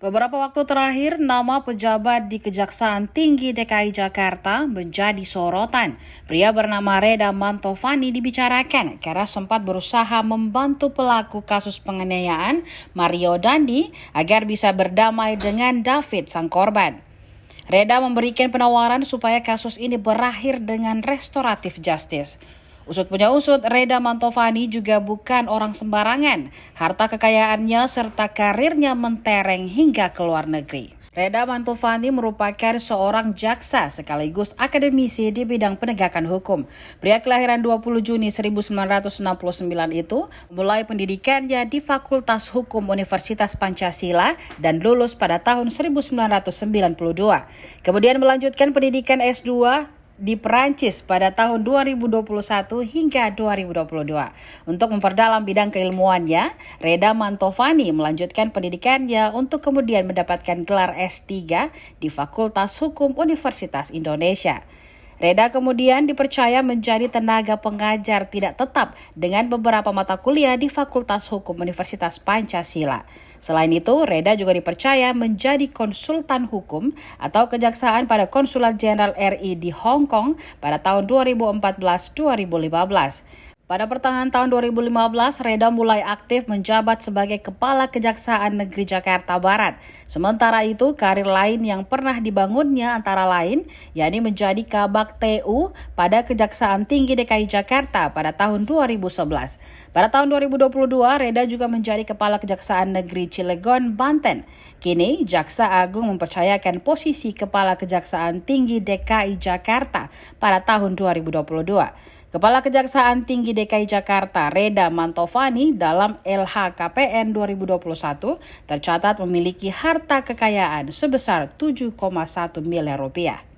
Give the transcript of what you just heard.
Beberapa waktu terakhir, nama pejabat di Kejaksaan Tinggi DKI Jakarta menjadi sorotan. Pria bernama Reda Mantovani dibicarakan karena sempat berusaha membantu pelaku kasus penganiayaan Mario Dandi agar bisa berdamai dengan David sang korban. Reda memberikan penawaran supaya kasus ini berakhir dengan restoratif justice. Usut punya usut, Reda Mantovani juga bukan orang sembarangan. Harta kekayaannya serta karirnya mentereng hingga ke luar negeri. Reda Mantovani merupakan seorang jaksa sekaligus akademisi di bidang penegakan hukum. Pria kelahiran 20 Juni 1969 itu mulai pendidikannya di Fakultas Hukum Universitas Pancasila dan lulus pada tahun 1992. Kemudian melanjutkan pendidikan S2 di Perancis pada tahun 2021 hingga 2022. Untuk memperdalam bidang keilmuannya, Reda Mantovani melanjutkan pendidikannya untuk kemudian mendapatkan gelar S3 di Fakultas Hukum Universitas Indonesia. Reda kemudian dipercaya menjadi tenaga pengajar tidak tetap dengan beberapa mata kuliah di Fakultas Hukum Universitas Pancasila. Selain itu, Reda juga dipercaya menjadi konsultan hukum atau kejaksaan pada Konsulat Jenderal RI di Hong Kong pada tahun 2014-2015. Pada pertengahan tahun 2015, Reda mulai aktif menjabat sebagai Kepala Kejaksaan Negeri Jakarta Barat. Sementara itu, karir lain yang pernah dibangunnya antara lain, yakni menjadi Kabag TU pada Kejaksaan Tinggi DKI Jakarta pada tahun 2011. Pada tahun 2022, Reda juga menjadi Kepala Kejaksaan Negeri Cilegon, Banten. Kini, Jaksa Agung mempercayakan posisi Kepala Kejaksaan Tinggi DKI Jakarta pada tahun 2022. Kepala Kejaksaan Tinggi DKI Jakarta Reda Mantovani dalam LHKPN 2021 tercatat memiliki harta kekayaan sebesar 7,1 miliar rupiah.